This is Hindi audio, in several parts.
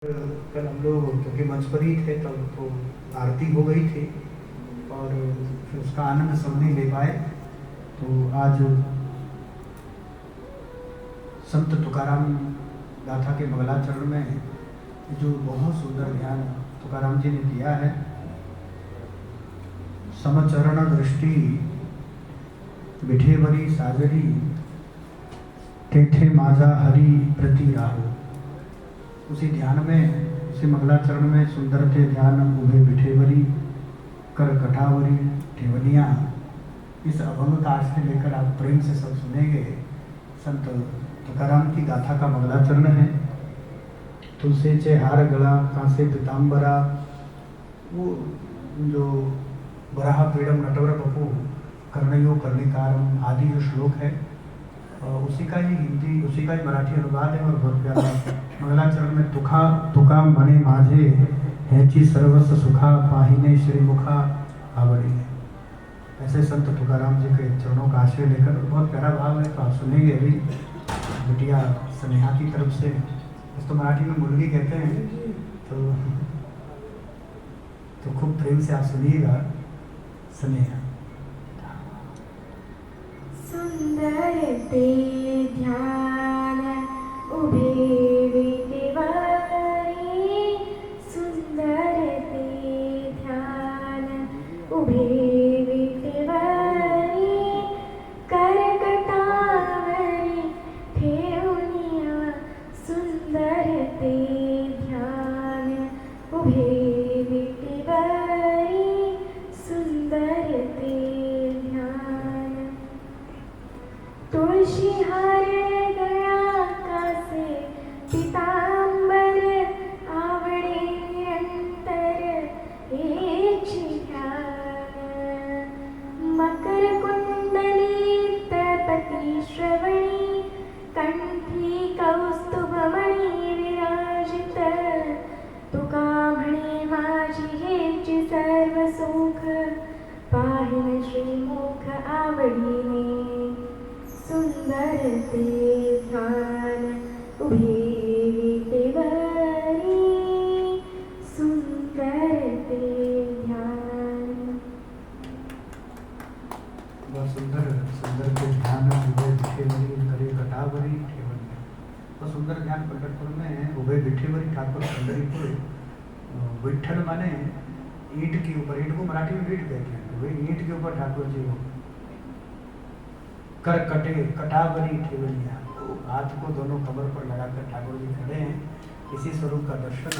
कल हम लोग क्योंकि मंच पर ही थे तब तो आरती हो गई थी और फिर उसका आनंद सब नहीं ले पाए। तो आज संत तुकाराम गाथा के मंगलाचरण में जो बहुत सुंदर ध्यान तुकाराम जी ने दिया है, समचरण दृष्टि बिठेवरी साजरी तेथे माजा हरि प्रति राहु। उसी ध्यान में, उसी मंगलाचरण में सुंदर थे ध्यान उभे बिठेवरी कर कटावरी ठेवनिया। इस अभंग का आज से लेकर आप प्रेम से सब सुनेंगे। संत तुकाराम की गाथा का मंगलाचरण है। तुलसीचे हार गला कांसे पीताम्बरा, वो जो बराह पीड़म नटवर बपू कर्णयो कर्णिकारम आदि जो श्लोक है, उसी का ही हिंदी, उसी का ही मराठी अनुवाद है और बहुत प्यारा मंगलाचरण में तुका मने माझे हैची सर्वस्व सुखा पाहिने श्रीमुखा आवड़ी। ऐसे संत तुकाराम जी के चरणों का आश्रय लेकर बहुत प्यारा भाव है, तो आप सुनेंगे अभी बिटिया स्नेहा की तरफ से। तो मराठी में मुर्गी कहते हैं, तो खूब प्रेम से आप सुनिएगा। स्नेहा सुंदर ते ध्यान उभे विटेवरी, सुंदर ते ध्यान उभे विटेवरी करकटावरी ठेवनिया, सुंदर ते ध्यान उभे विटेवरी, सुंदर ते तुलसी हार गया कासे पीताम्बर आवड़े अंतर एक ध्यान, मकर कुंडली तपति श्रवणी कंठी कौस्तुभमणि विराजित, तुका म्हणे माझी हेची सर्व सुख पाहिन श्रीमुख आवडीने, सुंदर ते ध्यान उभे विटेवरी, सुंदर ते ध्यान। बहुत सुंदर सुंदर के ध्यान उभे बिठेवरी करे कटावरी ठेवनिया। तो सुंदर ध्यान पंढरपुर में उभे बिठेवरी ठाकुर पंढरीपुर। विठल माने ईंट के ऊपर, ईंट को मराठी में ईंट कहते हैं, वही ईंट के ऊपर ठाकुर जी हो। कर कटे कटावरी ठेवनिया, हाथ को दोनों कमर पर लगाकर ठाकुर जी खड़े हैं। इसी स्वरूप का दर्शन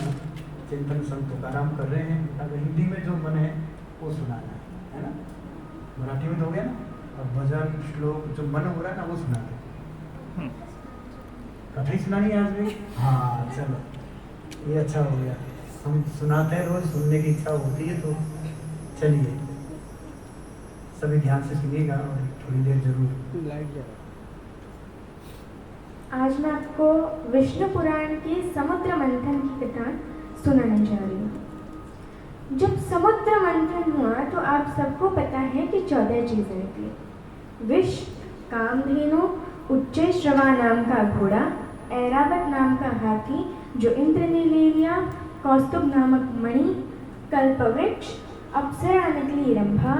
चिंतन संत तुकाराम कर रहे हैं। अब हिंदी में जो मन है वो सुनाना है ना, मराठी में तो हो गया ना, और भजन श्लोक जो मन हो रहा है ना वो सुनाते। कथा ही सुनानी है आज भी। हाँ चलो, ये अच्छा हो गया, हम सुनाते हैं रोज, सुनने की इच्छा होती है। तो चलिए सभी ध्यान से सुनिएगा और थोड़ी देर जरूर। आज मैं आपको विष्णु पुराण के समुद्र मंथन की कथा सुनाने जा रही हूँ। जब समुद्र मंथन हुआ तो आप सबको पता है कि 14 चीजें निकली। विष, कामधेनु, उच्चैश्रवा नाम का घोड़ा, ऐरावत नाम का हाथी जो इंद्र ने ले लिया, कौस्तुभ नामक मणि, कल्पवृक्ष, अप्सरा निकली रंभा,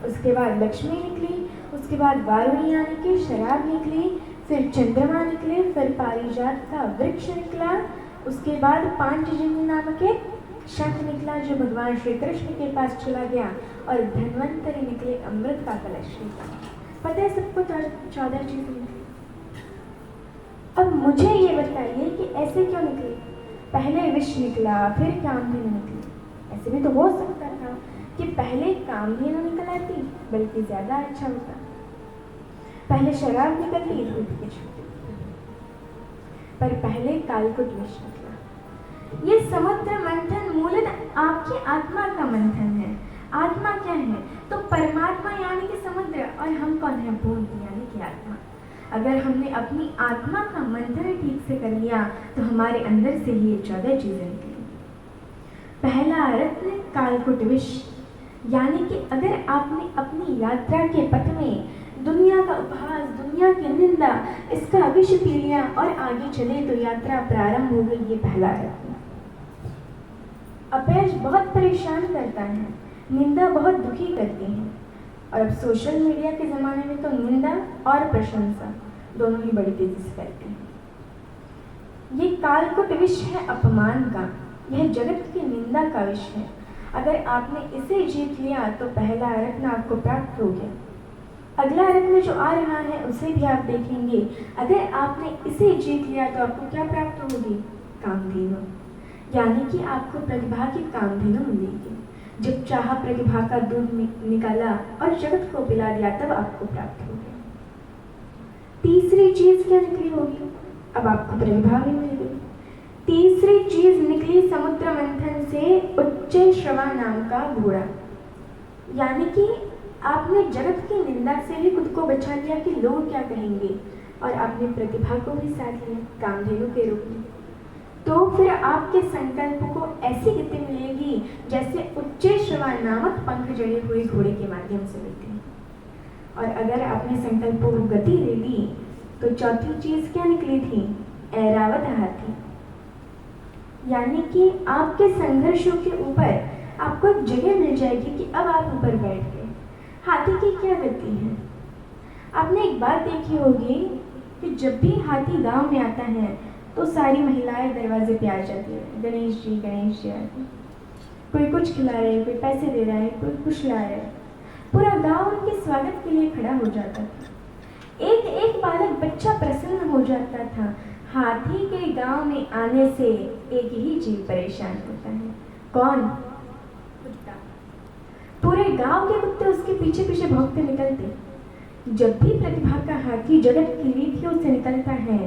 उसके बाद लक्ष्मी निकली, उसके बाद वारुणी यानी कि शराब निकली, फिर चंद्रमा निकले, फिर पारिजात का वृक्ष निकला, उसके बाद पांचजन्य नामक एक शंख निकला जो भगवान श्री कृष्ण के पास चला गया, और धन्वंतरी निकले, अमृत का कलश निकला। पता है सबको 14 चीजें निकली। अब मुझे ये बताइए कि ऐसे क्यों निकले? पहले विष निकला, फिर कामधेनु निकली। ऐसे भी तो हो सकता था कि पहले कामधेनु निकल आती, बल्कि ज्यादा अच्छा होता। पहले शराब निकलती तो भी कुछ होती, पर पहले कालकुट विष निकला। ये समुद्र मंथन मूलतः आपकी आत्मा का मंथन है। आत्मा क्या है? तो परमात्मा यानी कि समुद्र, और हम कौन है? बूंद यानी कि आत्मा। अगर हमने अपनी आत्मा का मंथन ठीक से कर लिया तो हमारे अंदर से ये 14 चीजें निकली। पहला रत्न कालकुट विष, यानी कि अगर आपने अपनी यात्रा के पथ में दुनिया का उपहास, दुनिया की निंदा, इसका विष पी लिया और आगे चले तो यात्रा प्रारंभ हो गई। ये पहला रत्न। अपयश बहुत परेशान करता है, निंदा बहुत दुखी करती है। और अब सोशल मीडिया के ज़माने में तो निंदा और प्रशंसा दोनों ही बड़ी तेज़ी से फैलती हैं। ये कालकुट विष है अपमान का, यह जगत की निंदा का विष है। अगर आपने इसे जीत लिया तो पहला रत्न आपको प्राप्त हो गया। अगला रत्न जो आ रहा है उसे भी आप देखेंगे। अगर आपने इसे जीत लिया तो आपको क्या प्राप्त होगी? कामधेनु, यानी कि आपको प्रतिभा की कामधेनु मिलेगी। जब चाहा प्रतिभा का दूध निकाला और जगत को पिला दिया तब आपको प्राप्त हो गया। तीसरी चीज क्या निकली होगी? अब आपको प्रतिभा भी मिल गई। तीसरी चीज निकली समुद्र मंथन से उच्च श्रवा नाम का घोड़ा, यानी कि आपने जगत की निंदा से भी खुद को बचा लिया कि लोग क्या कहेंगे, और आपने प्रतिभा को भी साथ लिया कामधेनु के रूप में। तो फिर आपके संकल्प को ऐसी गति मिलेगी जैसे उच्च श्रवा नामक पंख जड़े हुए घोड़े के माध्यम से मिलती है। और अगर आपने संकल्पों को गति दे दी तो चौथी चीज क्या निकली थी? ऐरावत हाथी, यानी कि आपके संघर्षों के ऊपर आपको एक जगह मिल जाएगी कि अब आप ऊपर बैठ गए। हाथी की क्या गति है? आपने एक बात देखी होगी कि जब भी हाथी गांव में आता है तो सारी महिलाएं दरवाजे पे आ जाती है, गणेश जी गणेश जी। कोई कुछ खिला रहे है, कोई पैसे दे रहा है, कोई कुछ ला रहा है। पूरा गांव उनके स्वागत के लिए खड़ा हो जाता था। एक एक बालक बच्चा प्रसन्न हो जाता था। हाथी के गांव में आने से एक ही जीव परेशान होता है, कौन? कुत्ता। पूरे गांव के कुत्ते उसके पीछे पीछे भौंकते निकलते। जब भी प्रतिभा का हाथी जगत की रीतियों से निकलता है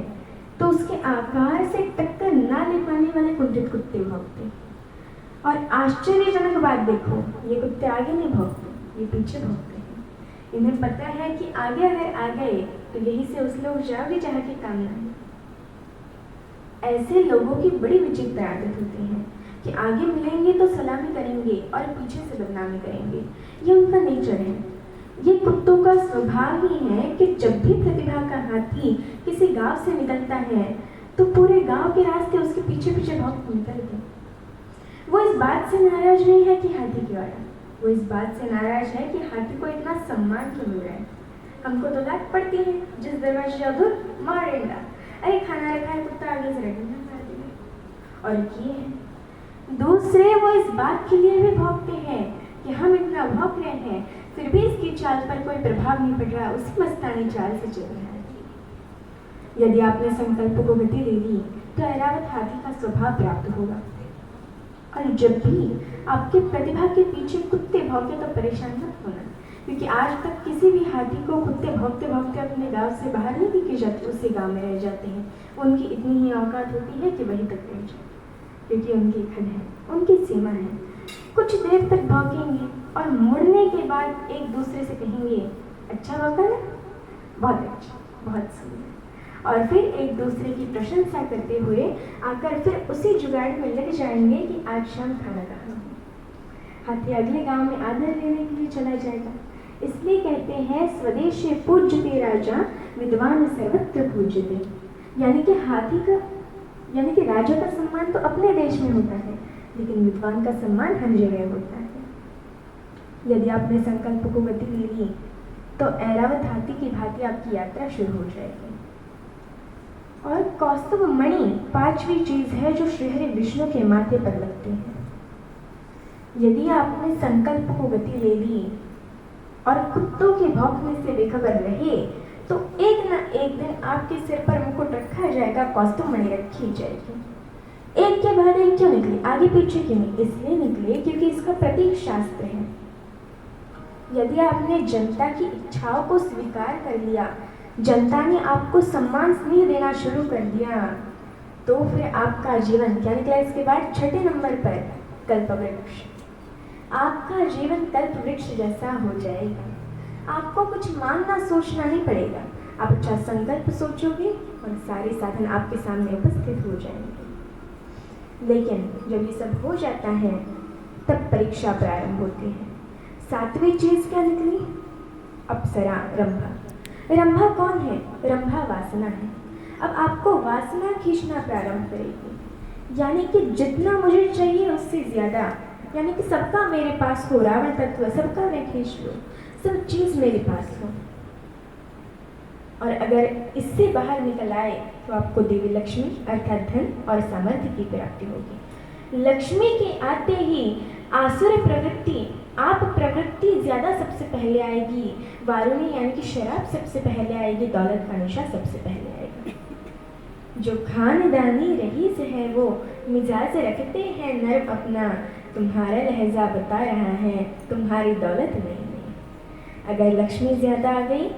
तो उसके आकार से टक्कर ना ले पाने वाले कुंठित कुत्ते भौंकते। और आश्चर्यजनक बात देखो, ये कुत्ते आगे नहीं भौंकते, ये पीछे भौंकते हैं। इन्हें पता है कि आगे अगर आ गए तो यही से उस लोग जाओगे जहाँ की कामना है। ऐसे लोगों की बड़ी विचित्र आदत होती है कि आगे मिलेंगे तो सलामी करेंगे और पीछे से बदनामी करेंगे। ये उनका नेचर है। ये कुत्तों का स्वभाव ही है कि जब भी प्रतिभा का हाथी किसी गांव से निकलता है तो पूरे गांव के रास्ते उसके पीछे पीछे भाग निकलते। वो इस बात से नाराज नहीं है कि हाथी क्यों आया, वो इस बात से नाराज है कि हाथी को इतना सम्मान क्यों मिल रहा है। हमको तो लात पड़ती है, जिस दरवाजे जाओ दूर मार डेंगा, अरे खाना रखा है कुत्ता आगे से रखेगा मार देगा। और ये है दूसरे, वो इस बात के लिए भी भौंकते हैं कि हम इतना भौंक रहे हैं फिर भी इसकी चाल पर कोई प्रभाव नहीं पड़ रहा, उसी मस्तानी चाल से चल रहा है। यदि आपने संकल्प को गति दे दी तो ऐरावत हाथी का स्वभाव प्राप्त होगा। और जब भी आपके प्रतिभा के पीछे कुत्ते भौंके तो परेशान मत होना, क्योंकि आज तक किसी भी हाथी को कुत्ते भौंकते भौंकते अपने गांव से बाहर नहीं दिखे जाते, उसी गांव में रह जाते हैं। उनकी इतनी ही औकात होती है कि वहीं तक रह जाए, क्योंकि उनकी हद है, उनकी सीमा है। कुछ देर तक भौंकेंगे और मुड़ने के बाद एक दूसरे से कहेंगे अच्छा भौंका ना, बहुत अच्छा, बहुत सुंदर, और फिर एक दूसरे की प्रशंसा करते हुए आकर फिर उसी जुगाड़ में लग जाएंगे कि आज शाम खाना कहाँ है। हाथी अगले गांव में आदर लेने के लिए चला जाएगा। इसलिए कहते हैं स्वदेश पूज्यते राजा विद्वान सर्वत्र पूज्यते, यानी कि हाथी का यानी कि राजा का सम्मान तो अपने देश में होता है, लेकिन विद्वान का सम्मान हर जगह होता है। यदि आपने संकल्प को गति दे ली तो ऐरावत हाथी की भांति आपकी यात्रा शुरू हो जाएगी। और कौस्तुभ मणि पांचवी चीज है जो श्रीहरि विष्णु के माथे पर लगते हैं। यदि आपने संकल्प को गति ले ली और कुत्तों के भौंकने से बेखबर रहे तो एक न एक दिन आपके सिर पर मुकुट रखा जाएगा, कौस्तुभ मणि रखी जाएगी। एक के बाद एक क्यों निकले, आगे पीछे क्यों नहीं? इसलिए निकले क्योंकि इसका प्रतीक शास्त्र है। यदि आपने जनता की इच्छाओं को स्वीकार कर लिया, जनता ने आपको सम्मान स्नेह देना शुरू कर दिया, तो फिर आपका जीवन क्या निकला इसके बाद? छठे नंबर पर कल्पवृक्ष। आपका जीवन कल्पवृक्ष जैसा हो जाएगा। आपको कुछ मांगना सोचना नहीं पड़ेगा, आप अच्छा संकल्प सोचोगे और सारे साधन आपके सामने उपस्थित हो जाएंगे। लेकिन जब ये सब हो जाता है तब परीक्षा प्रारंभ होती है। सातवीं चीज क्या निकली? अप्सरा रंभा। रंभा कौन है? रंभा वासना है। अब आपको वासना खींचना प्रारंभ करेगी, यानी कि जितना मुझे चाहिए उससे ज़्यादा, यानी कि सबका मेरे पास हो, रावण तत्व, सबका मैं खींच लूँ, सब चीज़ मेरे पास हो। और अगर इससे बाहर निकल आए तो आपको देवी लक्ष्मी अर्थात धन और सामर्थ्य की प्राप्ति होगी। लक्ष्मी के आते ही आसुर प्रवृत्ति, आप प्रवृत्ति ज़्यादा सबसे पहले आएगी, वारुणी यानी कि शराब सबसे पहले आएगी, दौलत का नशा सबसे पहले आएगा। जो खानदानी रईस है वो मिजाज रखते हैं नर्म अपना, तुम्हारा लहजा बता रहा है तुम्हारी दौलत नहीं। अगर लक्ष्मी ज़्यादा आ गई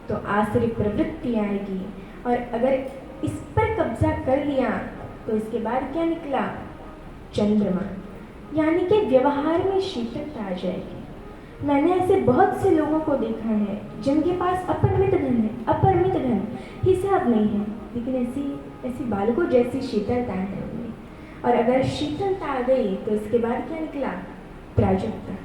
तो आसुरी प्रवृत्ति आएगी, और अगर इस पर कब्जा कर लिया तो इसके बाद क्या निकला? चंद्रमा, यानी कि व्यवहार में शीतलता आ जाएगी। मैंने ऐसे बहुत से लोगों को देखा है जिनके पास अपरिमित धन है, अपरिमित धन, हिसाब नहीं है, लेकिन ऐसी बालकों जैसी शीतलता है उनमें। और अगर शीतलता आ गई तो इसके बाद क्या निकला? प्राजक्ता,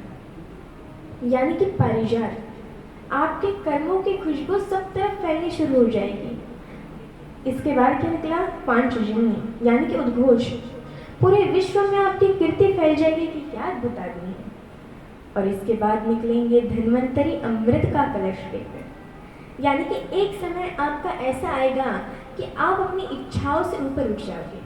यानी कि पारिजात। आपके कर्मों की खुशबू सब तरफ फैलनी शुरू हो जाएगी। इसके बाद क्या निकला? पांचजन्य, यानी कि उद्घोष। पूरे विश्व में आपकी कीर्ति फैल जाएगी कि क्या अद्भुत आदमी है। और इसके बाद निकलेंगे धन्वंतरी अमृत का कलश लेकर, यानी कि एक समय आपका ऐसा आएगा कि आप अपनी इच्छाओं से ऊपर उठ जाओगे।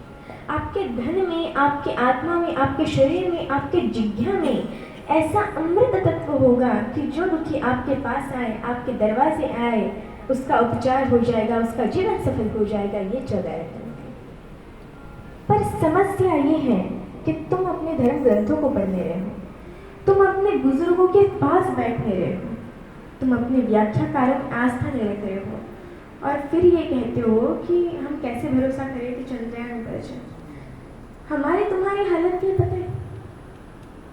आपके धन में, आपके आत्मा में, आपके शरीर में, आपके जिज्ञा में ऐसा अमृत तत्व होगा कि जो दुखी आपके पास आए, आपके दरवाजे आए, उसका उपचार हो जाएगा, उसका जीवन सफल हो जाएगा। ये 14 रत्न। पर समस्या ये है कि तुम अपने धर्म ग्रंथों को पढ़ने रहे हो, तुम अपने बुजुर्गों के पास बैठने रहे हो, तुम अपने व्याख्याकारों में आस्था ले रहे हो, और फिर ये कहते हो कि हम कैसे भरोसा करें कि चंद्रयान ऊपर जाए। हमारी तुम्हारी हालत ये पता है?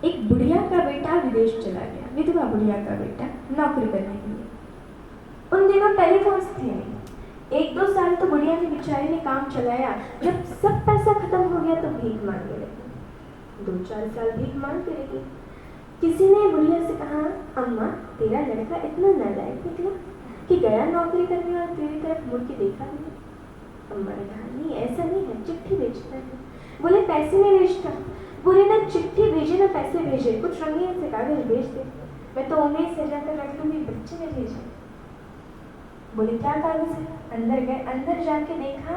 एक बुढ़िया का बेटा विदेश चला गया, विधवा बुढ़िया का बेटा, नौकरी करने के लिए। उन दिनों टेलीफोन्स थे नहीं। 1-2 साल तो बुढ़िया ने बेचारी ने काम चलाया। जब सब पैसा खत्म हो गया तो भीख मांगने लगी। 2-4 साल भीख मांगती रही। किसी ने बुढ़िया से कहा, अम्मा तेरा लड़का इतना नालायक निकला कि गया नौकरी करने और तेरी तरफ मुड़ के देखा नहीं। अम्मा ने कहा, नहीं ऐसा नहीं है, चिट्ठी भेजता है। बोले पैसे नहीं भेजता। बोले ना चिट्ठी भेजे ना पैसे भेजे, कुछ रंगीन से कागज भेज दे, मैं तो उन्हें सजा कर रख लूंगी, बच्चे ने भेजा। बोले क्या कागज है? अंदर गए, अंदर जाके देखा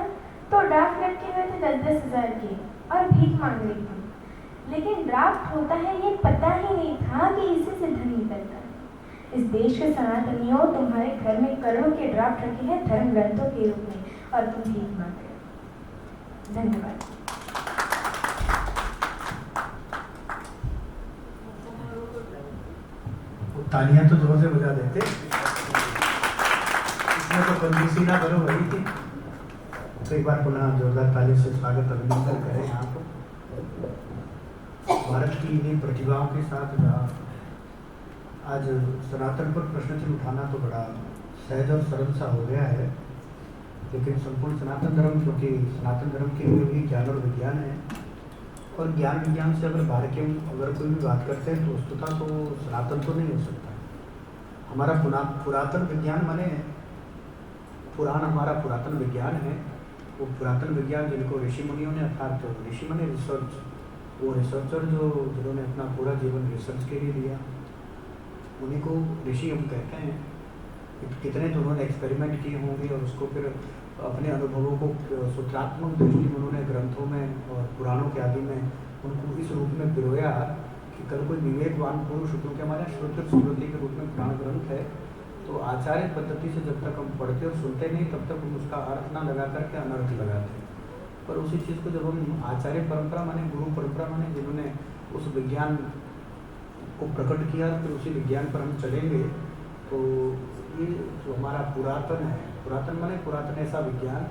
तो ड्राफ्ट लटके हुए थे 10-10 हज़ार के, और भीख मांग रही थी। लेकिन ड्राफ्ट होता है ये पता ही नहीं था कि इसी से धन निकलता है। इस देश के सनातनियों, तुम्हारे घर में करोड़ों के ड्राफ्ट रखे हैं धर्म ग्रंथों के रूप में, और तुम भीख मांग रहे हो। धन्यवाद। तालियां तो जोर से बजा देते, इसमें तो कंजूसी ना करो भाई। तो एक बार पुनः जोरदार ताली से स्वागत अभिनंदन करें यहाँ पर भारत की इन्हीं प्रतिभाओं के साथ। आज सनातन पर प्रश्न चिन्ह उठाना तो बड़ा सहज और सरल सा हो गया है, लेकिन संपूर्ण सनातन धर्म, क्योंकि सनातन धर्म के लिए भी ज्ञान और विज्ञान है, और ज्ञान विज्ञान से अगर कोई भी बात करते हैं तो वस्तुतः तो सनातन तो नहीं हो सकता। हमारा पुरातन विज्ञान माने पुराण, हमारा पुरातन विज्ञान है। वो पुरातन विज्ञान जिनको ऋषि मुनियों ने, अर्थात तो ऋषि माने रिसर्च, वो रिसर्चर जिन्होंने अपना पूरा जीवन रिसर्च के लिए दिया, उन्हीं को ऋषि हम कहते हैं। कितने तो उन्होंने एक्सपेरिमेंट किए होंगे और उसको फिर अपने अनुभवों को सूत्रात्मक दृष्टि में उन्होंने ग्रंथों में और पुराणों के आदि में उनको इस रूप में पिरोया कि कल कोई विवेकवान पुरुष, क्योंकि हमारे श्रुति स्मृति के रूप में पुराण ग्रंथ है, तो आचार्य पद्धति से जब तक हम पढ़ते और सुनते नहीं तब तक हम उसका अर्थ ना लगा करके अनर्थ लगाते। पर उसी चीज़ को जब हम आचार्य परंपरा माने, गुरु परंपरा माने, जिन्होंने उस विज्ञान को प्रकट किया, फिर उसी विज्ञान पर हम चलेंगे, तो ये जो हमारा पुरातन है, पुरातन माने पुरातन ऐसा विज्ञान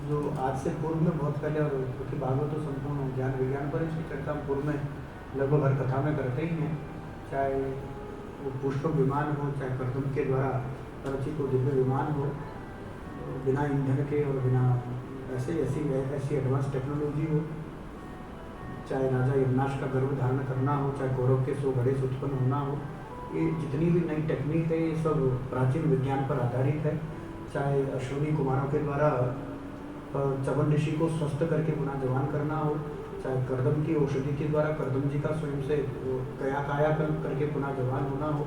जो आज से पूर्व में बहुत पहले, और क्योंकि भागवत तो संपूर्ण ज्ञान विज्ञान पर इसकी चर्चा पूर्व में लगभग हर कथा में करते ही हैं, चाहे वो पुष्पक विमान हो, चाहे कर्दम के द्वारा रचित वो दिव्य विमान हो, बिना ईंधन के और बिना ऐसी एडवांस टेक्नोलॉजी हो, चाहे राजा यमनाश का गर्भ धारण करना हो, चाहे कौरव के 100 गणेश उत्पन्न होना हो, ये जितनी भी नई टेक्निक है ये सब प्राचीन विज्ञान पर आधारित है। चाहे अश्विनी कुमारों के द्वारा चवन ऋषि को स्वस्थ करके पुनः जवान करना हो, चाहे कर्दम की औषधि के द्वारा कर्दम जी का स्वयं से कायाकल्प करके पुनः जवान होना हो,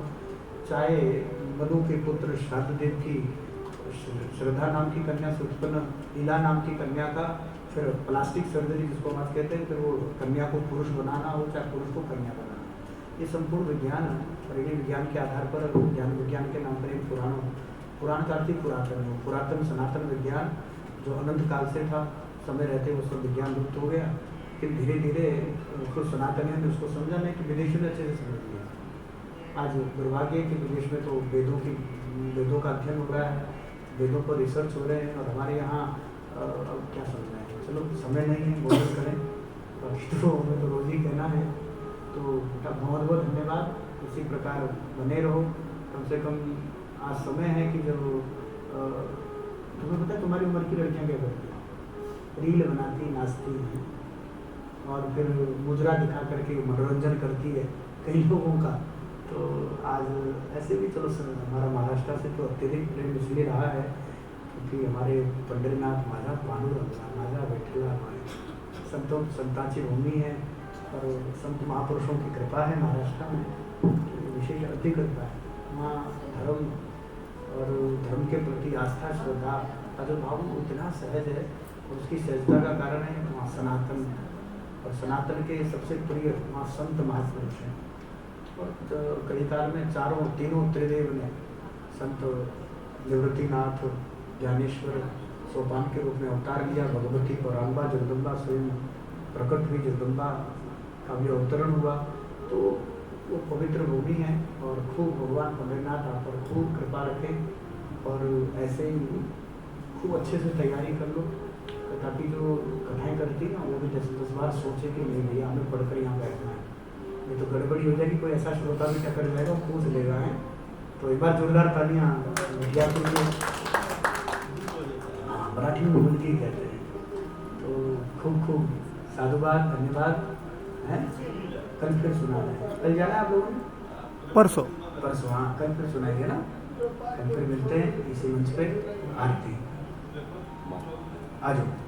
चाहे मनु के पुत्र श्राद्धदेव की श्रद्धा नाम की कन्या से उत्पन्न लीला नाम की कन्या का फिर प्लास्टिक सर्जरी जिसको हम आज कहते हैं, फिर वो कन्या को पुरुष बनाना हो, चाहे पुरुष को कन्या बनाना, ये संपूर्ण विज्ञान परिणय विज्ञान के आधार पर ज्ञान विज्ञान के नाम पर एक पुराण का अर्थ ही पुरातन हो, पुरातन सनातन विज्ञान जो अनंत काल से था, समय रहते वो सब विज्ञान लुप्त हो गया। फिर धीरे धीरे उसको सनातनियों ने उसको समझा नहीं कि विदेशियों ने अच्छे से समझ लिया। आज दुर्भाग्य है कि विदेश में तो वेदों का अध्ययन हो रहा है, वेदों पर रिसर्च हो रहे हैं, और हमारे यहाँ क्या समझ रहे हैं। चलो समय नहीं है, बोल करें, बाकी तो हमें तो रोज ही कहना है। तो बहुत बहुत धन्यवाद, इसी प्रकार बने रहो। कम से कम आज समय है कि जब तुम्हें पता है तुम्हारी उम्र की लड़कियाँ क्या करती हैं, रील बनाती, नाचती हैं और फिर मुजरा दिखा करके मनोरंजन करती है कई लोगों का। तो आज ऐसे भी चलो हमारा महाराष्ट्र से तो अत्यधिक प्रेम इसलिए रहा है क्योंकि हमारे पंढरीनाथ माझा पांडुरंग माझा विठ्ठला हमारे संतांची भूमि है और संत महापुरुषों की कृपा है महाराष्ट्र में, विशेष अति कृपा है। वहाँ धर्म और धर्म के प्रति आस्था श्रद्धा का जो भाव इतना सहज है, और उसकी सहजता का कारण है वहाँ सनातन, और सनातन के सबसे प्रिय वहाँ संत महापुरुष हैं। और कलिकाल में तीनों त्रिदेव ने संत निवृत्तिनाथ ज्ञानेश्वर सोपान के रूप में अवतार लिया, भगवती पौरांबा जगदम्बा स्वयं प्रकट हुई, जगदम्बा का भी अवतरण हुआ। तो वो पवित्र भूमि है और खूब भगवान पंढरीनाथ आप पर खूब कृपा रखें और ऐसे ही खूब अच्छे से तैयारी कर लो, ताकि जो कथाएँ करती ना वो भी 10 बार सोचे कि नहीं भैया हमें पढ़कर यहाँ बैठना है, ये तो गड़बड़ी हो जाएगी, कोई ऐसा श्रोता भी टक्कर जाएगा पूछ लेगा है। तो एक बार जोरदार तालियां मराठी में बोलती कहते हैं। तो खूब खूब साधुवाद, धन्यवाद है। कल फिर सुना है, कल जाना है आप लोगों ने? परसों हाँ, कल फिर सुनाइए ना, कल फिर मिलते हैं इसी मंच पे। आरती आ जाओ।